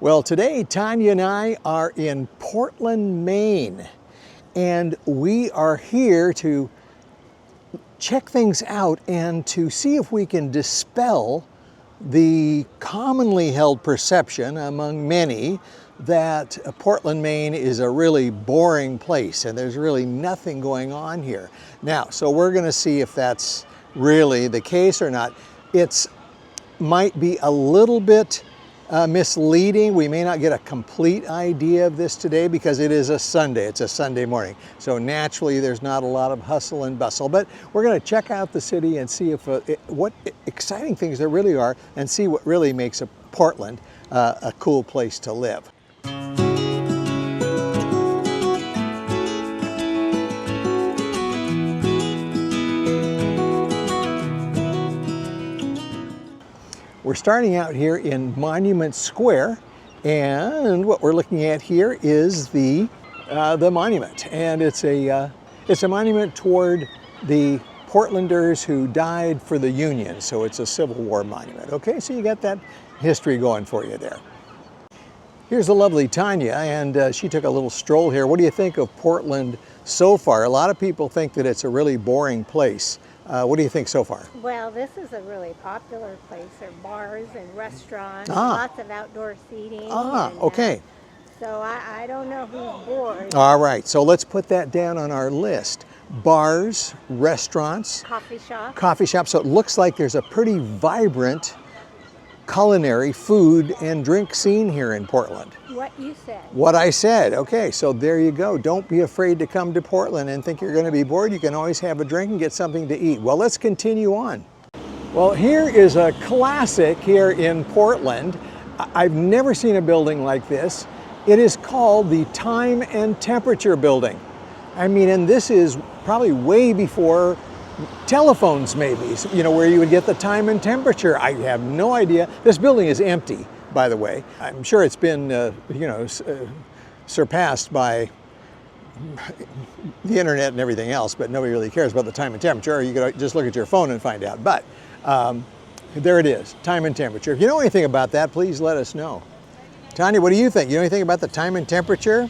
Well, today Tanya and I are in Portland, Maine, and we are here to check things out and to see if we can dispel the commonly held perception among many that Portland, Maine is a really boring place and there's really nothing going on here. Now, so we're going to see if that's really the case or not. It's might be a little bit misleading. We may not get a complete idea of this today because it is a Sunday. It's a Sunday morning. So naturally there's not a lot of hustle and bustle, but we're going to check out the city and see if what exciting things there really are and see what really makes Portland a cool place to live. We're starting out here in Monument Square, and what we're looking at here is the monument, and it's a monument toward the Portlanders who died for the Union. So it's a Civil War monument. Okay, so you got that history going for you there. Here's the lovely Tanya, and she took a little stroll here. What do you think of Portland so far? A lot of people think that it's a really boring place. What do you think so far? Well, this is a really popular place. There are bars and restaurants, lots of outdoor seating. Okay. So I don't know who's bored. All right, so let's put that down on our list. Bars, restaurants. Coffee shop. Coffee shops. So it looks like there's a pretty vibrant culinary food and drink scene here in Portland. What you said. What I said. Okay, so there you go. Don't be afraid to come to Portland and think you're going to be bored. You can always have a drink and get something to eat. Well, let's continue on. Well, here is a classic here in Portland. I've never seen a building like this. It is called the Time and Temperature Building. I mean, and this is probably way before telephones maybe, you know, where you would get the time and temperature. I have no idea. This building is empty, by the way. I'm sure it's been, surpassed by the internet and everything else, but nobody really cares about the time and temperature. Or you could just look at your phone and find out. But there it is, time and temperature. If you know anything about that, please let us know. Tanya, what do you think? You know anything about the time and temperature?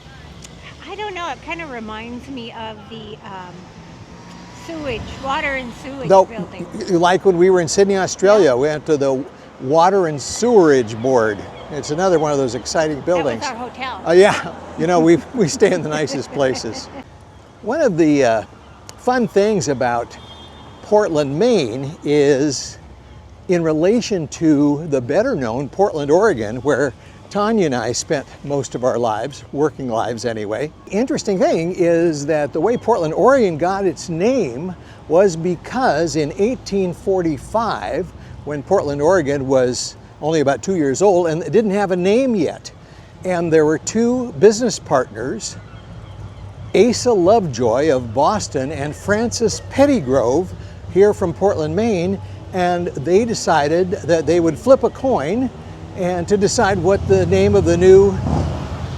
I don't know. It kind of reminds me of the water and sewage building. Like when we were in Sydney, Australia, we went to the Water and Sewerage Board. It's another one of those exciting buildings. That was our hotel. Oh yeah, you know, we stay in the nicest places. One of the fun things about Portland, Maine is in relation to the better known Portland, Oregon, where Tanya and I spent most of our lives, working lives anyway. Interesting thing is that the way Portland, Oregon got its name was because in 1845, when Portland, Oregon was only about 2 years old and it didn't have a name yet. And there were two business partners, Asa Lovejoy of Boston and Francis Pettygrove here from Portland, Maine, and they decided that they would flip a coin and to decide what the name of the new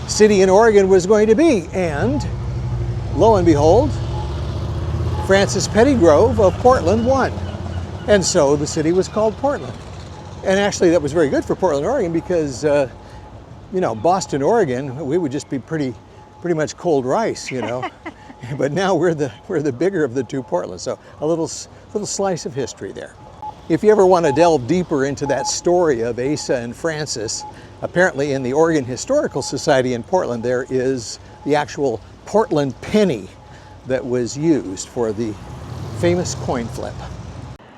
city in Oregon was going to be. And lo and behold, Francis Pettygrove of Portland won. And so the city was called Portland. And actually that was very good for Portland, Oregon, because Boston, Oregon, we would just be pretty much cold rice, you know. But now we're the bigger of the two Portlands. So a little slice of history there. If you ever want to delve deeper into that story of Asa and Francis, apparently in the Oregon Historical Society in Portland, there is the actual Portland penny that was used for the famous coin flip.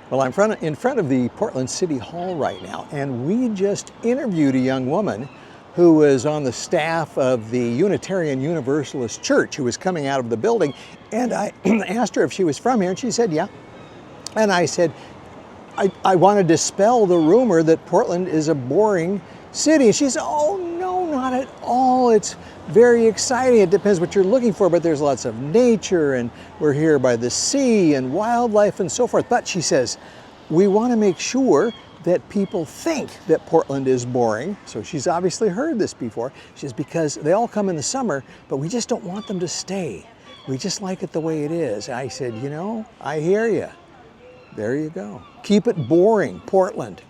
Well, I'm in front of the Portland City Hall right now, and we just interviewed a young woman who was on the staff of the Unitarian Universalist Church who was coming out of the building, and I asked her if she was from here, and she said, yeah. And I said, I want to dispel the rumor that Portland is a boring city. And she said, oh no, not at all. It's very exciting. It depends what you're looking for, but there's lots of nature and we're here by the sea and wildlife and so forth. But she says, we want to make sure that people think that Portland is boring. So she's obviously heard this before. She says, because they all come in the summer, but we just don't want them to stay. We just like it the way it is. I said, you know, I hear you. There you go. Keep it boring, Portland.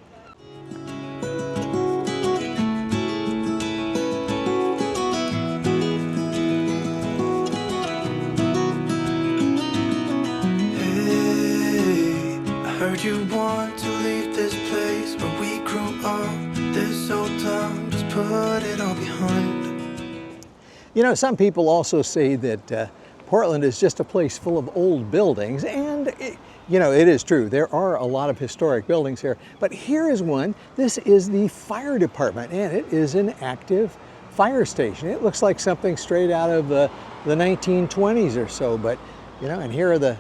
you want to leave this place where we grew up? This old town, just put it all behind. You know, some people also say that Portland is just a place full of old buildings, and you know, it is true. There are a lot of historic buildings here, but here is one. This is the fire department, and it is an active fire station. It looks like something straight out of the 1920s or so, but you know, and here are the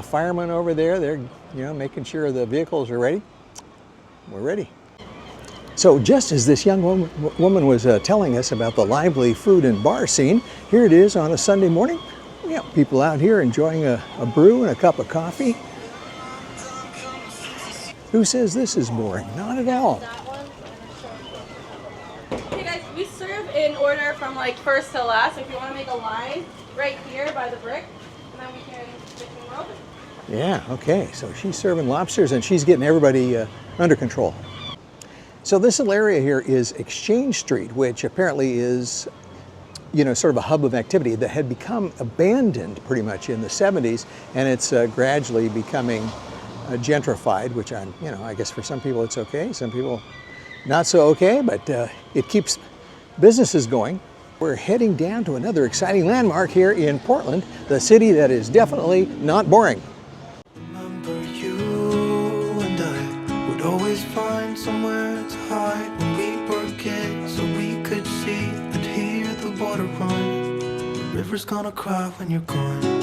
firemen over there. They're, you know, making sure the vehicles are ready. We're ready. So just as this young woman was telling us about the lively food and bar scene, here it is on a Sunday morning. We have people out here enjoying a brew and a cup of coffee. Who says this is boring? Not at all. Hey guys, we serve in order from like first to last. If you want to make a line right here by the brick, and then we can roll it. Yeah, okay, so she's serving lobsters and she's getting everybody under control. So this little area here is Exchange Street, which apparently is, you know, sort of a hub of activity that had become abandoned pretty much in the 70s, and it's gradually becoming gentrified, which you know, I guess for some people it's okay, some people not so okay, but it keeps businesses going. We're heading down to another exciting landmark here in Portland, the city that is definitely not boring. Remember you and I would always find somewhere to hide when we were kids, so we could see and hear the water run. The river's gonna cry when you're gone.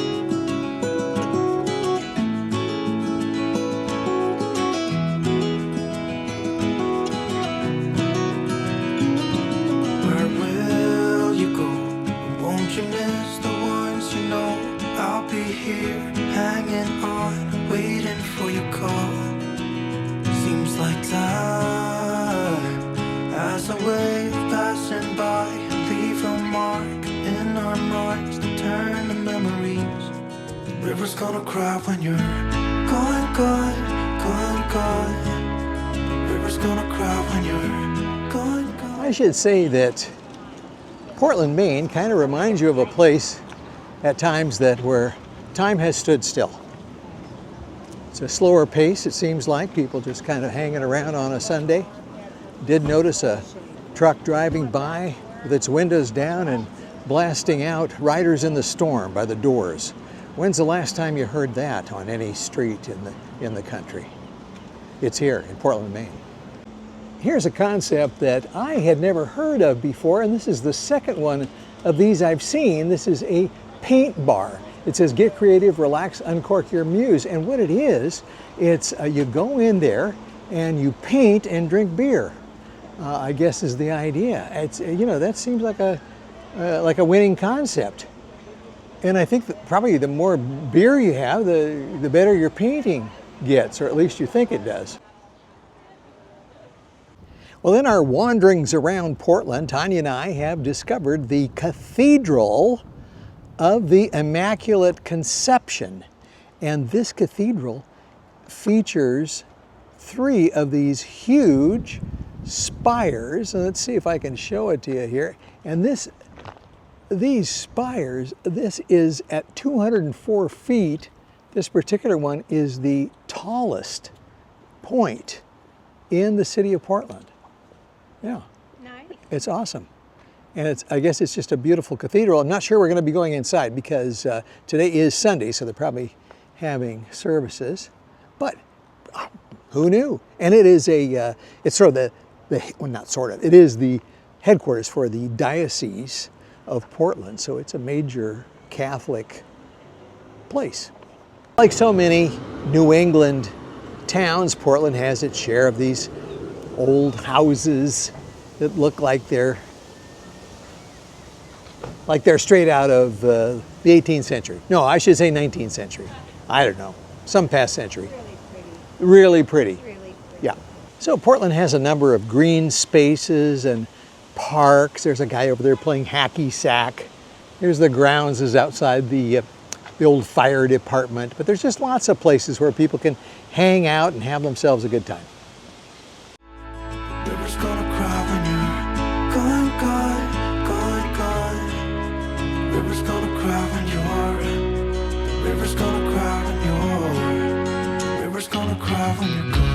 Hanging on, waiting for your call. Seems like time as a wave passing by, leave a mark in our minds to turn to memories. The river's gonna cry when you're gone, gone, gone, gone. The river's gonna cry when you're gone, gone. I should say that Portland, Maine kind of reminds you of a place at times where time has stood still. It's a slower pace, it seems like. People just kind of hanging around on a Sunday. Did notice a truck driving by with its windows down and blasting out "Riders in the Storm" by the Doors. When's the last time you heard that on any street in the country? It's here in Portland, Maine. Here's a concept that I had never heard of before, and this is the second one of these I've seen. This is a paint bar. It says, "Get creative, relax, uncork your muse." And what it is, it's you go in there and you paint and drink beer, I guess is the idea. It's, you know, that seems like a winning concept. And I think that probably the more beer you have, the better your painting gets, or at least you think it does. Well, in our wanderings around Portland, Tanya and I have discovered the Cathedral of the Immaculate Conception. And this cathedral features 3 of these huge spires. And let's see if I can show it to you here. And these spires, this is at 204 feet. This particular one is the tallest point in the city of Portland. Yeah. Nice. It's awesome. And I guess it's just a beautiful cathedral. I'm not sure we're going to be going inside because today is Sunday, so they're probably having services. But who knew? And it is it's sort of well, not sort of, it is the headquarters for the Diocese of Portland, so it's a major Catholic place. Like so many New England towns, Portland has its share of these old houses that look like they're straight out of the 18th century. No, I should say 19th century. I don't know, some past century. Really pretty. Really pretty. Yeah. So Portland has a number of green spaces and parks. There's a guy over there playing hacky sack. Here's the grounds is outside the old fire department. But there's just lots of places where people can hang out and have themselves a good time. River's gonna cry when you're gone, gone, gone, gone. River's gonna cry when you're. River's gonna cry when you're. River's gonna cry when you're gone.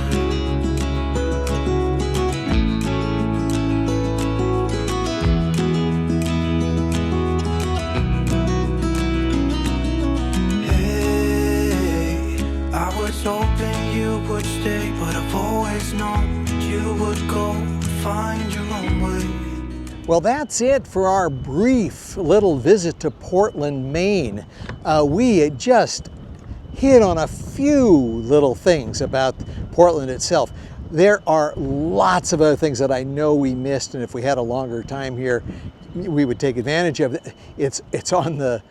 Hey, I was hoping you would stay, but I've always known that you would go and find your own way. Well, that's it for our brief little visit to Portland, Maine. We had just hit on a few little things about Portland itself. There are lots of other things that I know we missed, and if we had a longer time here, we would take advantage of it. It's on the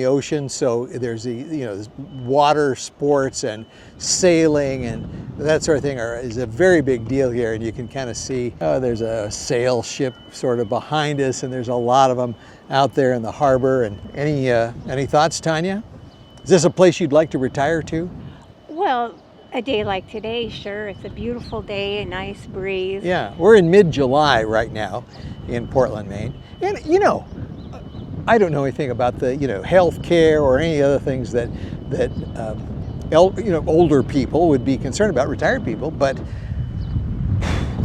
ocean, so there's there's water sports and sailing and that sort of thing is a very big deal here, and you can kind of see there's a sail ship sort of behind us, and there's a lot of them out there in the harbor. And any thoughts, Tanya? Is this a place you'd like to retire to? Well, a day like today, sure. It's a beautiful day, a nice breeze. Yeah, we're in mid-July right now in Portland, Maine. And I don't know anything about the health care or any other things that older people would be concerned about, retired people, but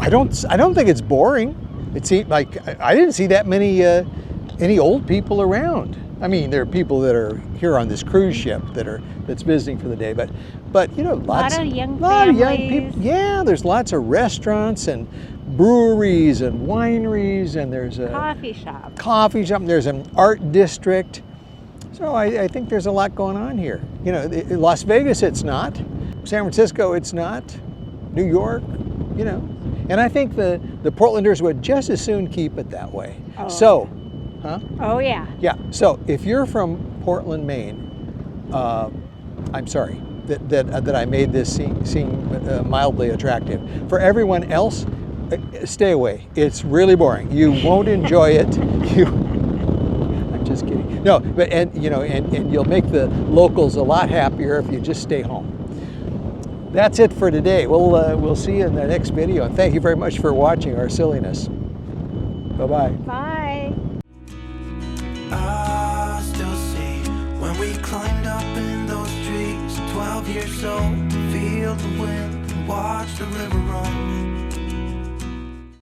I don't think it's boring. It seemed like I didn't see that many any old people around. I mean, there are people that are here on this cruise ship that's visiting for the day, but lots of young people. Yeah, there's lots of restaurants and breweries and wineries, and there's a Coffee shop. There's an art district. So I think there's a lot going on here. Las Vegas, it's not. San Francisco, it's not. New York, And I think the Portlanders would just as soon keep it that way. Oh. So, huh? Oh, yeah. Yeah, so if you're from Portland, Maine, I'm sorry that I made this seem mildly attractive. For everyone else, stay away. It's really boring. You won't enjoy it. I'm just kidding. No, but and you'll make the locals a lot happier if you just stay home. That's it for today. We'll see you in the next video, and thank you very much for watching our silliness. Bye-bye. Bye. I still see when we climbed up in those trees, 12 years old, feel the wind and watch the river run.